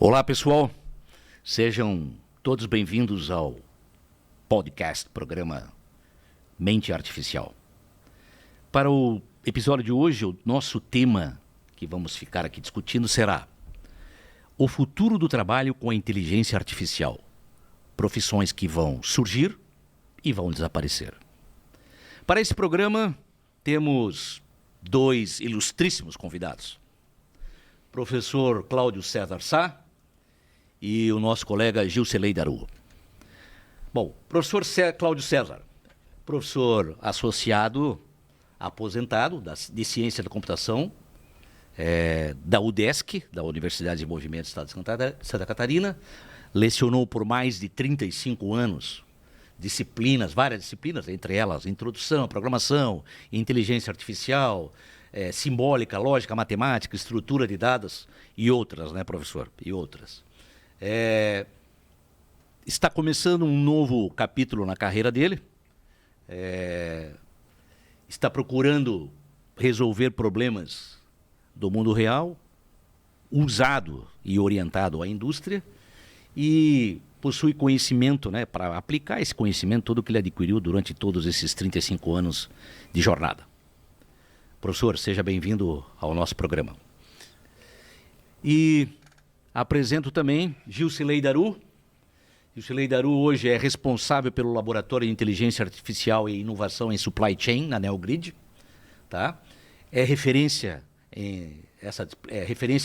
Olá, pessoal. Sejam todos bem-vindos ao podcast, programa Mente Artificial. Para o episódio de hoje, o nosso tema que vamos ficar aqui discutindo será o futuro do trabalho com a inteligência artificial. Profissões que vão surgir e vão desaparecer. Para esse programa, temos dois ilustríssimos convidados. Professor Cláudio César Sá e o nosso colega Gilcelei Daru. Bom, professor Cláudio César, professor associado, aposentado de Ciência da Computação, da UDESC, da Universidade de Desenvolvimento do Estado de Santa Catarina, lecionou por mais de 35 anos várias disciplinas, entre elas introdução, programação, inteligência artificial, simbólica, lógica, matemática, estrutura de dados e outras, né, professor? E outras. Está começando um novo capítulo na carreira dele, está procurando resolver problemas do mundo real, usado e orientado à indústria, e possui conhecimento, né, para aplicar esse conhecimento todo que ele adquiriu durante todos esses 35 anos de jornada. Professor, seja bem-vindo ao nosso programa. E apresento também Gilcelei Daru. Gilcelei Daru hoje é responsável pelo Laboratório de Inteligência Artificial e Inovação em Supply Chain, na Neogrid. Tá? É referência em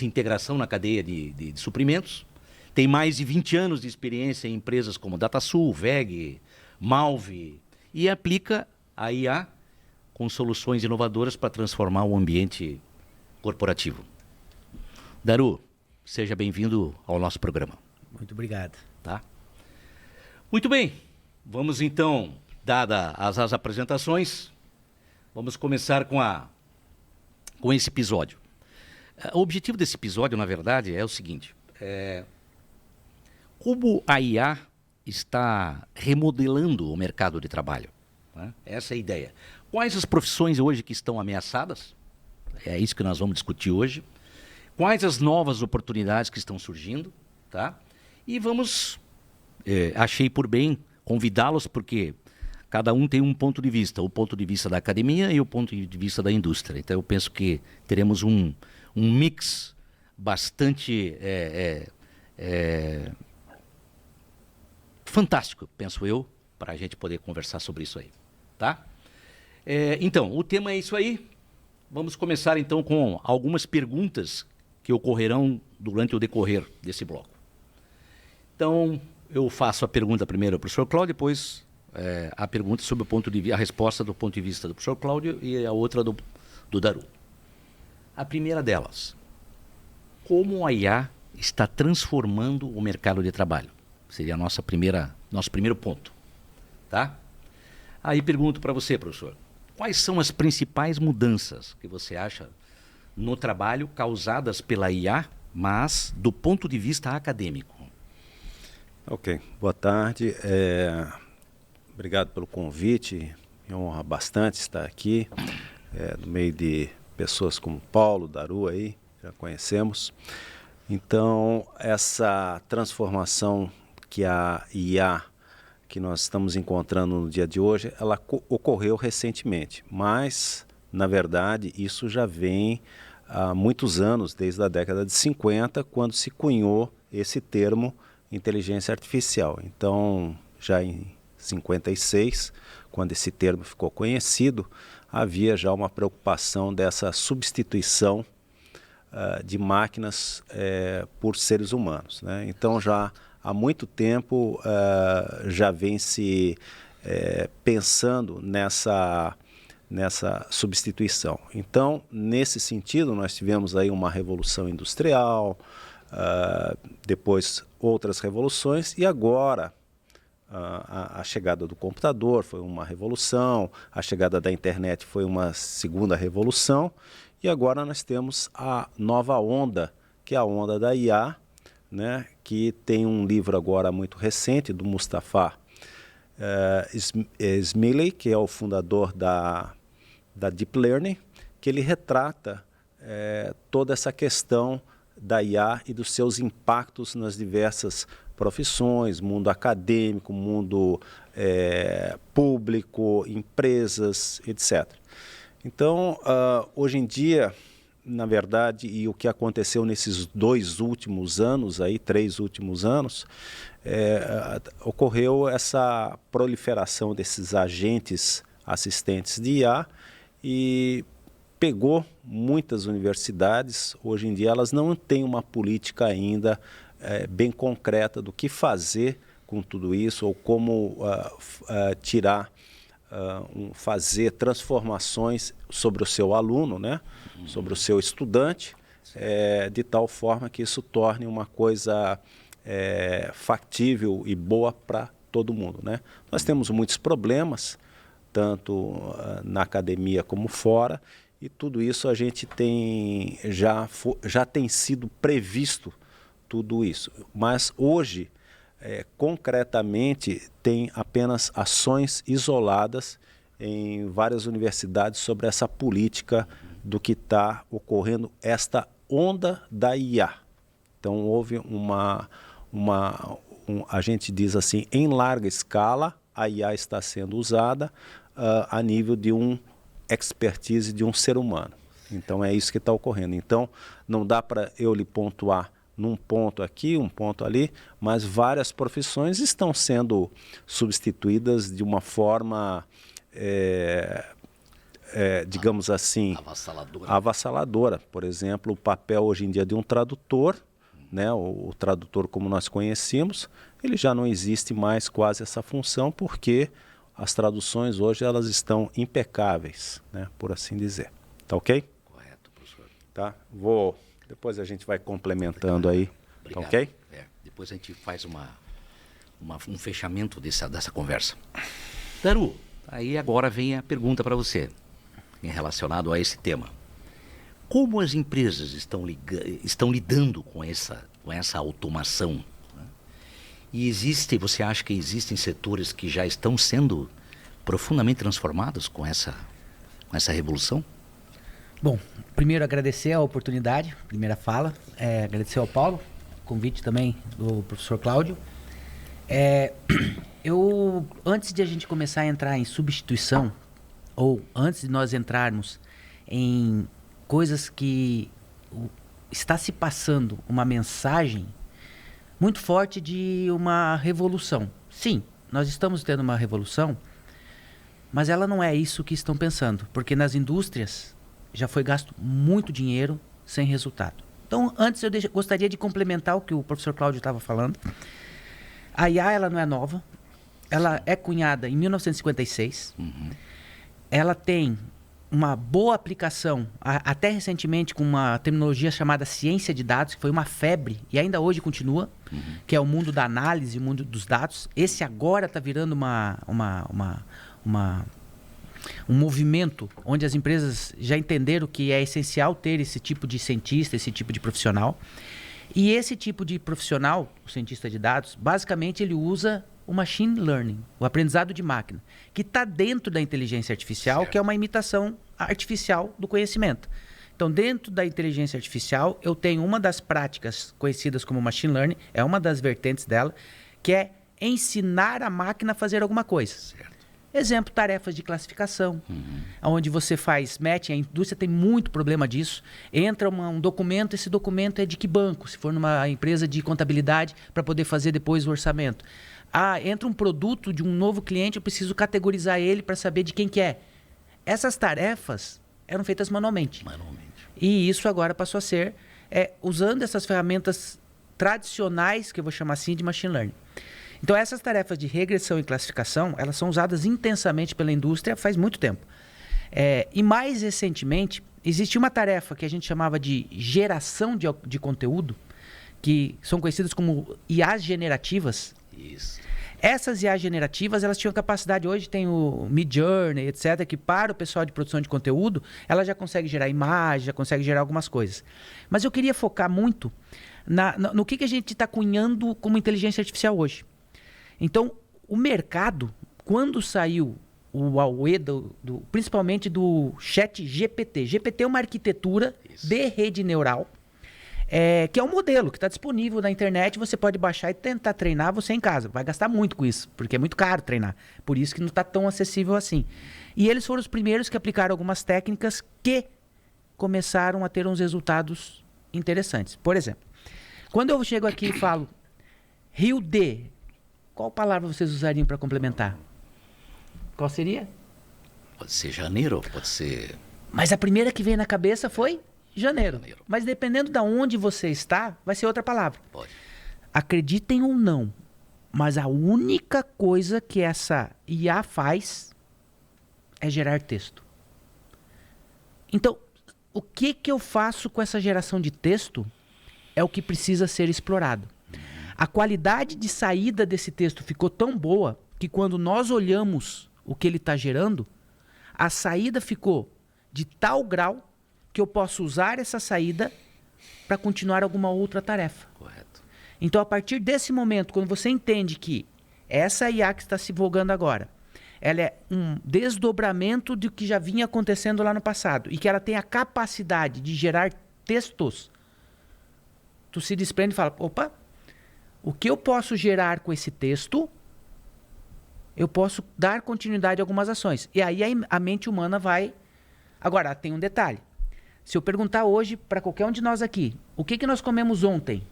integração na cadeia de suprimentos. Tem mais de 20 anos de experiência em empresas como DataSul, VEG, Malve, e aplica a IA com soluções inovadoras para transformar o ambiente corporativo. Daru, seja bem-vindo ao nosso programa. Muito obrigado. Tá? Muito bem, vamos então, dadas as apresentações, vamos começar com esse episódio. O objetivo desse episódio, na verdade, é o seguinte: como a IA está remodelando o mercado de trabalho, né? Essa é a ideia. Quais as profissões hoje que estão ameaçadas? É isso que nós vamos discutir hoje. Quais as novas oportunidades que estão surgindo? Tá? E vamos, achei por bem convidá-los, porque cada um tem um ponto de vista. O ponto de vista da academia e o ponto de vista da indústria. Então eu penso que teremos um mix bastante fantástico, penso eu, para a gente poder conversar sobre isso aí. Tá? Então, o tema é isso aí. Vamos começar então com algumas perguntas que ocorrerão durante o decorrer desse bloco. Então, eu faço a pergunta primeiro ao professor Cláudio, depois a pergunta sobre a resposta do ponto de vista do professor Cláudio e a outra do Daru. A primeira delas: como a IA está transformando o mercado de trabalho? Seria nosso primeiro ponto. Tá? Aí pergunto para você, professor, quais são as principais mudanças que você acha no trabalho causadas pela IA, mas do ponto de vista acadêmico? Ok, boa tarde. Obrigado pelo convite. Me honra bastante estar aqui, no meio de pessoas como Paulo, Daru aí, já conhecemos. Então, essa transformação que a IA que nós estamos encontrando no dia de hoje, ela ocorreu recentemente, mas, na verdade, isso já vem há muitos anos, desde a década de 50, quando se cunhou esse termo inteligência artificial. Então, já em 56, quando esse termo ficou conhecido, havia já uma preocupação dessa substituição de máquinas por seres humanos, né? Então, já há muito tempo já vem se pensando nessa substituição. Então, nesse sentido, nós tivemos aí uma revolução industrial, depois outras revoluções, e agora a chegada do computador foi uma revolução, a chegada da internet foi uma segunda revolução, e agora nós temos a nova onda, que é a onda da IA, né, que tem um livro agora muito recente do Mustafa Smiley, que é o fundador da Deep Learning, que ele retrata toda essa questão da IA e dos seus impactos nas diversas profissões, mundo acadêmico, mundo público, empresas, etc. Então, hoje em dia, na verdade, e o que aconteceu nesses 2 últimos anos, 3 últimos anos, ocorreu essa proliferação desses agentes assistentes de IA e pegou muitas universidades. Hoje em dia elas não têm uma política ainda bem concreta do que fazer com tudo isso ou como fazer transformações sobre o seu aluno, né? Sobre o seu estudante, de tal forma que isso torne uma coisa factível e boa para todo mundo, né? Nós temos muitos problemas, tanto na academia como fora, e tudo isso a gente tem já tem sido previsto tudo isso. Mas hoje, concretamente, tem apenas ações isoladas em várias universidades sobre essa política do que está ocorrendo, esta onda da IA. Então houve a gente diz assim, em larga escala, a IA está sendo usada a nível de expertise de um ser humano. Então é isso que está ocorrendo. Então não dá para eu lhe pontuar num ponto aqui, um ponto ali, mas várias profissões estão sendo substituídas de uma forma, digamos assim, avassaladora. Por exemplo, o papel hoje em dia de um tradutor, né, o tradutor como nós conhecemos, ele já não existe mais quase essa função, porque as traduções hoje elas estão impecáveis, né, por assim dizer. Tá ok? Correto, professor. Tá? Depois a gente vai complementando aí. Tá ok? Depois a gente faz um fechamento dessa conversa. Daru, aí agora vem a pergunta para você, relacionado a esse tema. Como as empresas estão lidando com essa automação? E você acha que existem setores que já estão sendo profundamente transformados com essa revolução? Bom, primeiro agradecer a oportunidade, primeira fala, agradecer ao Paulo, convite também do professor Cláudio. Antes de a gente começar a entrar em substituição, ou antes de nós entrarmos em coisas que está se passando uma mensagem muito forte de uma revolução. Sim, nós estamos tendo uma revolução, mas ela não é isso que estão pensando, porque nas indústrias já foi gasto muito dinheiro sem resultado. Então, antes eu gostaria de complementar o que o professor Cláudio estava falando. A IA ela não é nova, ela é cunhada em 1956, ela tem uma boa aplicação, até recentemente com uma terminologia chamada ciência de dados, que foi uma febre e ainda hoje continua, que é o mundo da análise, o mundo dos dados. Esse agora está virando um movimento onde as empresas já entenderam que é essencial ter esse tipo de cientista, esse tipo de profissional. E esse tipo de profissional, o cientista de dados, basicamente ele usa o machine learning, o aprendizado de máquina, que está dentro da inteligência artificial, certo, que é uma imitação artificial do conhecimento. Então, dentro da inteligência artificial, eu tenho uma das práticas conhecidas como machine learning, é uma das vertentes dela, que é ensinar a máquina a fazer alguma coisa. Certo. Exemplo, tarefas de classificação, onde você faz matching, a indústria tem muito problema disso. Entra um documento, esse documento é de que banco? Se for numa empresa de contabilidade, para poder fazer depois o orçamento. Entra um produto de um novo cliente, eu preciso categorizar ele para saber de quem que é. Essas tarefas eram feitas manualmente. E isso agora passou a ser usando essas ferramentas tradicionais, que eu vou chamar assim, de machine learning. Então, essas tarefas de regressão e classificação, elas são usadas intensamente pela indústria faz muito tempo. E mais recentemente, existe uma tarefa que a gente chamava de geração de conteúdo, que são conhecidas como IAs generativas. Isso. Essas IAs generativas, elas tinham capacidade, hoje tem o Midjourney, etc., que para o pessoal de produção de conteúdo, ela já consegue gerar imagem, já consegue gerar algumas coisas. Mas eu queria focar muito no que a gente está cunhando como inteligência artificial hoje. Então, o mercado, quando saiu o AUE, principalmente do chat GPT. GPT é uma arquitetura de rede neural. que é um modelo que está disponível na internet, você pode baixar e tentar treinar você em casa. Vai gastar muito com isso, porque é muito caro treinar. Por isso que não está tão acessível assim. E eles foram os primeiros que aplicaram algumas técnicas que começaram a ter uns resultados interessantes. Por exemplo, quando eu chego aqui e falo Rio de, qual palavra vocês usariam para complementar? Qual seria? Pode ser janeiro, pode ser... Mas a primeira que veio na cabeça foi janeiro. Janeiro. Mas dependendo de onde você está, vai ser outra palavra. Pode. Acreditem ou não, mas a única coisa que essa IA faz é gerar texto. Então, o que eu faço com essa geração de texto é o que precisa ser explorado. A qualidade de saída desse texto ficou tão boa que quando nós olhamos o que ele está gerando, a saída ficou de tal grau que eu posso usar essa saída para continuar alguma outra tarefa. Correto. Então, a partir desse momento, quando você entende que essa IA que está se divulgando agora, ela é um desdobramento do que já vinha acontecendo lá no passado e que ela tem a capacidade de gerar textos, tu se desprende e fala, opa, o que eu posso gerar com esse texto, eu posso dar continuidade a algumas ações. E aí a mente humana vai... Agora, tem um detalhe. Se eu perguntar hoje para qualquer um de nós aqui, o que nós comemos ontem?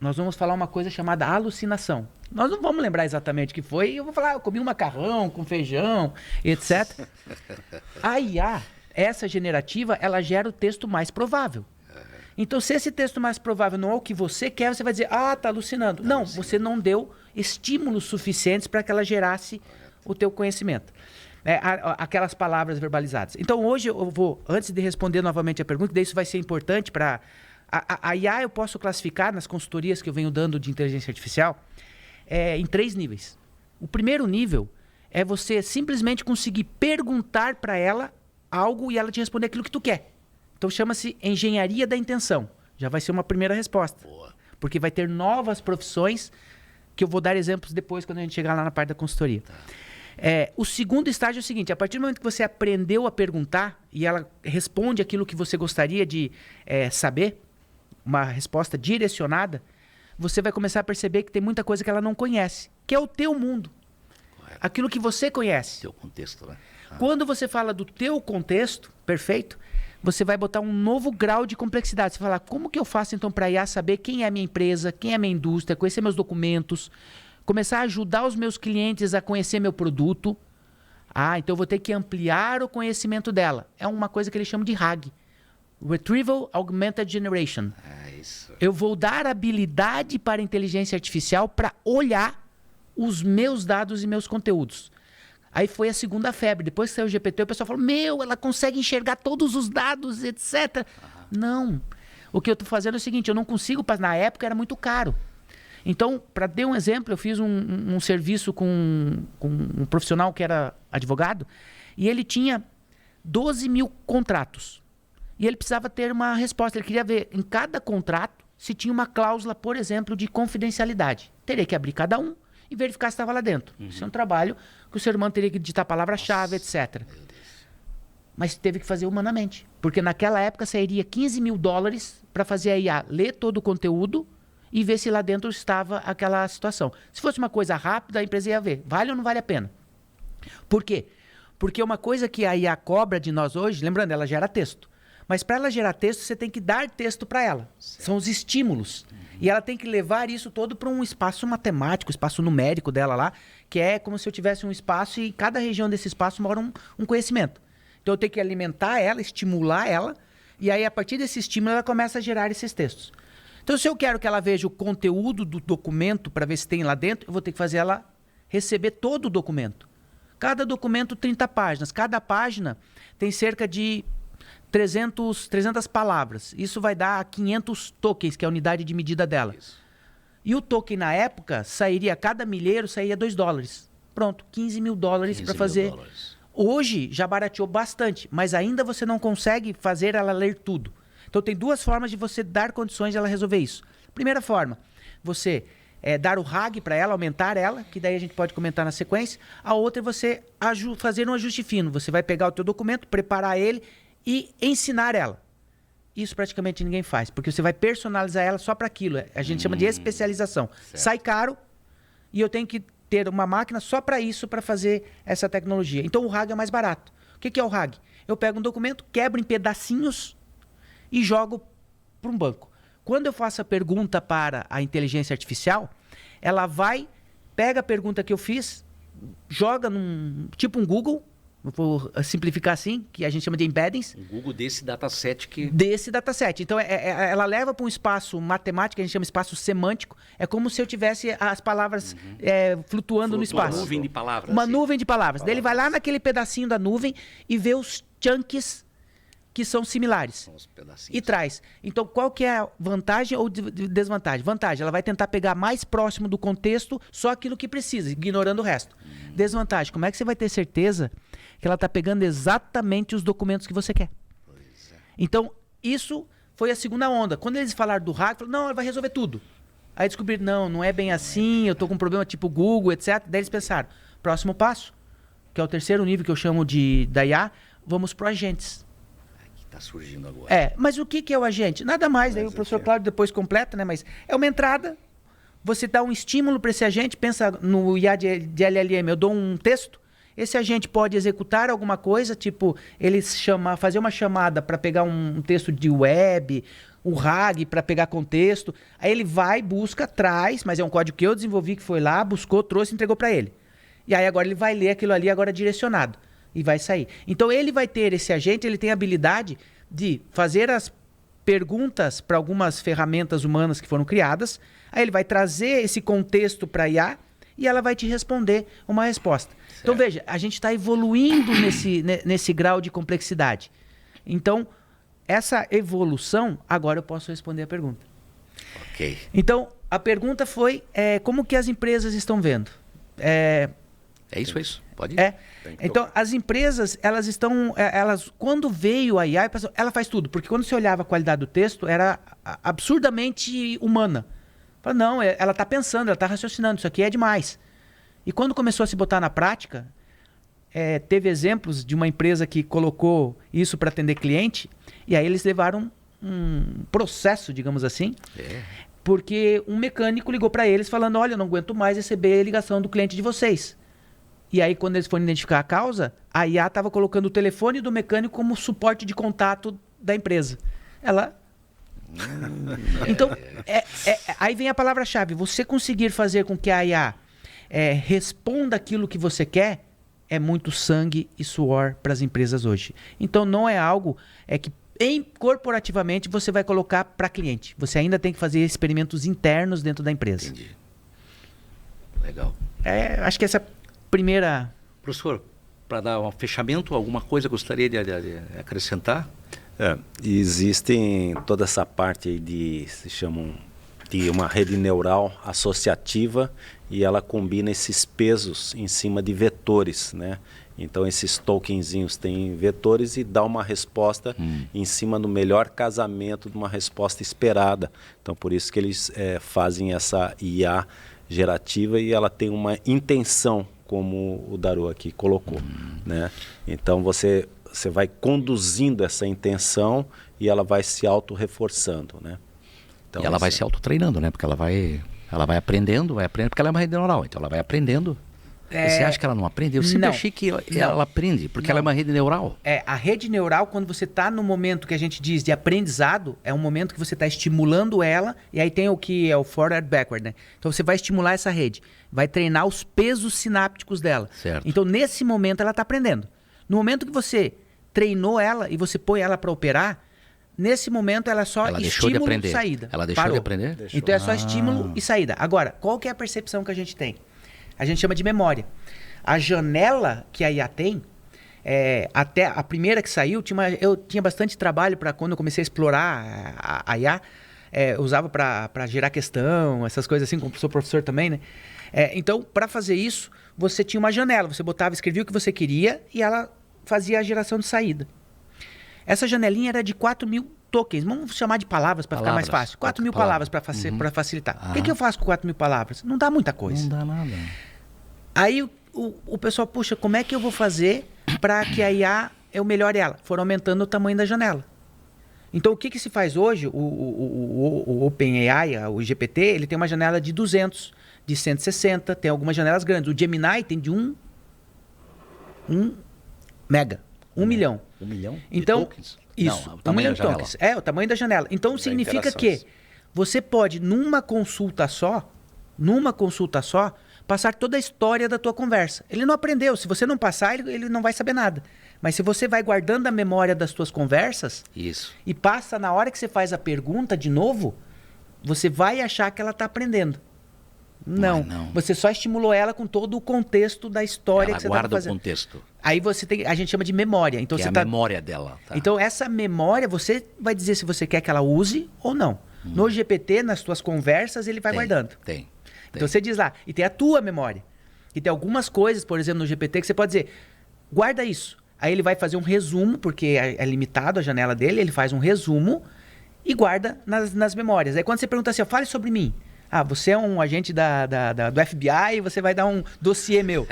Nós vamos falar uma coisa chamada alucinação. Nós não vamos lembrar exatamente o que foi. Eu vou falar, eu comi um macarrão com feijão, etc. A IA, essa generativa, ela gera o texto mais provável. Então, se esse texto mais provável não é o que você quer, você vai dizer, tá alucinando. Não, você não deu estímulos suficientes para que ela gerasse o teu conhecimento. Aquelas palavras verbalizadas. Então, hoje eu vou, antes de responder novamente a pergunta, daí isso vai ser importante para... A IA eu posso classificar nas consultorias que eu venho dando de inteligência artificial em 3 níveis. O primeiro nível é você simplesmente conseguir perguntar para ela algo e ela te responder aquilo que tu quer. Então chama-se engenharia da intenção. Já vai ser uma primeira resposta. Boa. Porque vai ter novas profissões que eu vou dar exemplos depois quando a gente chegar lá na parte da consultoria. Tá. O segundo estágio é o seguinte, a partir do momento que você aprendeu a perguntar e ela responde aquilo que você gostaria de saber, uma resposta direcionada, você vai começar a perceber que tem muita coisa que ela não conhece, que é o teu mundo. Correto. Aquilo que você conhece. Teu contexto, né? Quando você fala do teu contexto, perfeito, você vai botar um novo grau de complexidade. Você vai falar, como que eu faço então para a IA saber quem é a minha empresa, quem é a minha indústria, conhecer meus documentos, começar a ajudar os meus clientes a conhecer meu produto. Então eu vou ter que ampliar o conhecimento dela. É uma coisa que eles chamam de RAG. Retrieval Augmented Generation. Isso. Eu vou dar habilidade para a inteligência artificial para olhar os meus dados e meus conteúdos. Aí foi a segunda febre. Depois que saiu o GPT, o pessoal falou, ela consegue enxergar todos os dados, etc. Não. O que eu estou fazendo é o seguinte, eu não consigo, na época era muito caro. Então, para dar um exemplo, eu fiz um serviço com um profissional que era advogado e ele tinha 12 mil contratos. E ele precisava ter uma resposta. Ele queria ver em cada contrato se tinha uma cláusula, por exemplo, de confidencialidade. Teria que abrir cada um e verificar se estava lá dentro. Isso é um trabalho que o ser humano teria que digitar a palavra-chave, etc. Mas teve que fazer humanamente. Porque naquela época sairia $15 mil para fazer a IA ler todo o conteúdo e ver se lá dentro estava aquela situação. Se fosse uma coisa rápida, a empresa ia ver. Vale ou não vale a pena? Por quê? Porque uma coisa que a IA cobra de nós hoje, lembrando, ela gera texto. Mas para ela gerar texto, você tem que dar texto para ela. Certo. São os estímulos. E ela tem que levar isso todo para um espaço matemático, espaço numérico dela lá, que é como se eu tivesse um espaço e em cada região desse espaço mora um conhecimento. Então eu tenho que alimentar ela, estimular ela, e aí a partir desse estímulo ela começa a gerar esses textos. Então se eu quero que ela veja o conteúdo do documento para ver se tem lá dentro, eu vou ter que fazer ela receber todo o documento. Cada documento 30 páginas. Cada página tem cerca de 300 palavras. Isso vai dar 500 tokens, que é a unidade de medida dela. Isso. E o token, na época, cada milheiro saía $2. Pronto, $15 mil para fazer. Hoje, já barateou bastante, mas ainda você não consegue fazer ela ler tudo. Então, tem 2 formas de você dar condições de ela resolver isso. Primeira forma, você dar o RAG para ela, aumentar ela, que daí a gente pode comentar na sequência. A outra é você fazer um ajuste fino. Você vai pegar o teu documento, preparar ele e ensinar ela. isso praticamente ninguém faz, porque você vai personalizar ela só para aquilo. A gente chama de especialização. Certo. Sai caro e eu tenho que ter uma máquina só para isso, para fazer essa tecnologia. Então o RAG é mais barato. O que é o RAG? Eu pego um documento, quebro em pedacinhos e jogo para um banco. Quando eu faço a pergunta para a inteligência artificial, ela vai, pega a pergunta que eu fiz, joga tipo um Google, vou simplificar assim, que a gente chama de embeddings. O Google desse dataset que... Desse dataset. Então, ela leva para um espaço matemático, que a gente chama de espaço semântico. É como se eu tivesse as palavras flutuando no espaço. Uma nuvem de palavras. Uma nuvem de palavras. Daí ele vai lá naquele pedacinho da nuvem e vê os chunks que são similares. São os pedacinhos. E traz. Então, qual que é a vantagem ou desvantagem? Vantagem, ela vai tentar pegar mais próximo do contexto só aquilo que precisa, ignorando o resto. Desvantagem, como é que você vai ter certeza que ela está pegando exatamente os documentos que você quer? Pois é. Então, isso foi a segunda onda. Quando eles falaram do hack, falaram, não, ela vai resolver tudo. Aí descobriram, não é bem assim, eu estou com um problema tipo Google, etc. Daí eles pensaram, próximo passo, que é o terceiro nível que eu chamo da IA, vamos para agentes. Está surgindo agora. Mas o que é o agente? Nada mais, aí o professor Cláudio depois completa, né? Mas é uma entrada, você dá um estímulo para esse agente, pensa no IA de LLM, eu dou um texto, esse agente pode executar alguma coisa, tipo, fazer uma chamada para pegar um texto de web, o RAG para pegar contexto, aí ele vai, busca, traz, mas é um código que eu desenvolvi, que foi lá, buscou, trouxe, entregou para ele. E aí agora ele vai ler aquilo ali agora direcionado. E vai sair. Então ele vai ter, esse agente, ele tem a habilidade de fazer as perguntas para algumas ferramentas humanas que foram criadas, aí ele vai trazer esse contexto para a IA e ela vai te responder uma resposta. Certo. Então veja, a gente está evoluindo nesse grau de complexidade. Então, essa evolução, agora eu posso responder a pergunta. Ok. Então, a pergunta foi, como que as empresas estão vendo? É isso. Pode ir. Então, as empresas, elas quando veio a IA, ela faz tudo. Porque quando você olhava a qualidade do texto, era absurdamente humana. Fala, não, ela está pensando, ela está raciocinando, isso aqui é demais. E quando começou a se botar na prática, teve exemplos de uma empresa que colocou isso para atender cliente, e aí eles levaram um processo, digamos assim, porque um mecânico ligou para eles falando, olha, eu não aguento mais receber a ligação do cliente de vocês. E aí, quando eles foram identificar a causa, a IA estava colocando o telefone do mecânico como suporte de contato da empresa. Então, aí vem a palavra-chave. Você conseguir fazer com que a IA responda aquilo que você quer, é muito sangue e suor para as empresas hoje. Então, não é algo que corporativamente você vai colocar para cliente. Você ainda tem que fazer experimentos internos dentro da empresa. Entendi. Legal. Acho que essa primeira... Professor, para dar um fechamento, alguma coisa gostaria de acrescentar? Existem toda essa parte aí se chamam de uma rede neural associativa e ela combina esses pesos em cima de vetores, né? Então esses tokenzinhos têm vetores e dá uma resposta em cima do melhor casamento de uma resposta esperada. Então por isso que eles fazem essa IA gerativa e ela tem uma intenção, como o Daru aqui colocou, né? Então você vai conduzindo essa intenção e ela vai se auto-reforçando, né? Então, e ela vai se auto-treinando, né? Porque ela vai aprendendo, porque ela é uma rede neural, então ela vai aprendendo. Você acha que ela não aprende? Eu sempre achei que ela aprende, porque ela é uma rede neural. A rede neural, quando você está no momento que a gente diz de aprendizado, é um momento que você está estimulando ela, e aí tem o que é o forward backward, né? Então você vai estimular essa rede, vai treinar os pesos sinápticos dela. Certo. Então nesse momento ela está aprendendo. No momento que você treinou ela e você põe ela para operar, nesse momento ela é só estímulo e saída. Ela deixou de aprender? Deixou. Então é só estímulo e saída. Agora, qual que é a percepção que a gente tem? A gente chama de memória. A janela que a IA tem, até a primeira que saiu, eu tinha bastante trabalho para quando eu comecei a explorar a IA, eu usava para gerar questão, essas coisas assim, como sou professor também, né? Então, para fazer isso, você tinha uma janela, você escrevia o que você queria e ela fazia a geração de saída. Essa janelinha era de 4.000 tokens, vamos chamar de palavras para ficar mais fácil. 4.000 palavras para facilitar. O que eu faço com 4.000 palavras? Não dá muita coisa. Não dá nada. Aí o pessoal, puxa, como é que eu vou fazer para que a IA eu melhore ela? Foram aumentando o tamanho da janela. Então, o que se faz hoje? O OpenAI, o GPT, ele tem uma janela de 200, de 160, tem algumas janelas grandes. O Gemini tem de 1 mega, 1 milhão. 1 milhão então, de tokens? Isso, Não, o 1 tamanho milhão da de janela. tokens. É, o tamanho da janela. Então, significa que você pode, numa consulta só, passar toda a história da tua conversa. Ele não aprendeu. Se você não passar, ele não vai saber nada. Mas se você vai guardando a memória das tuas conversas Isso. e passa na hora que você faz a pergunta de novo, você vai achar que ela está aprendendo. Não. Você só estimulou ela com todo o contexto da história que você está fazendo. Ela guarda o contexto. Aí a gente chama de memória. Então, Que você é a memória dela. Tá. Então, essa memória, você vai dizer se você quer que ela use ou não. No GPT, nas tuas conversas, ele vai guardando. Tem. Então, você diz lá, e tem a tua memória. E tem algumas coisas, por exemplo, no GPT, que você pode dizer, guarda isso. Aí ele vai fazer um resumo, porque é limitado a janela dele, ele faz um resumo e guarda nas memórias. Aí quando você pergunta assim, fale sobre mim. Ah, você é um agente do FBI e você vai dar um dossiê meu.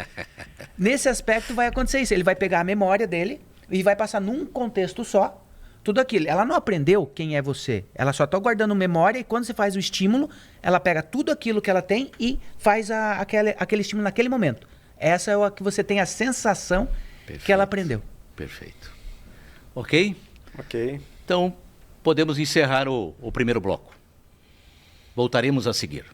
Nesse aspecto vai acontecer isso. Ele vai pegar a memória dele e vai passar num contexto só tudo aquilo. Ela não aprendeu quem é você. Ela só está guardando memória e quando você faz o estímulo, ela pega tudo aquilo que ela tem e faz aquele estímulo naquele momento. Essa é a que você tem a sensação que ela aprendeu. Perfeito. Ok? Ok. Então, podemos encerrar o primeiro bloco. Voltaremos a seguir.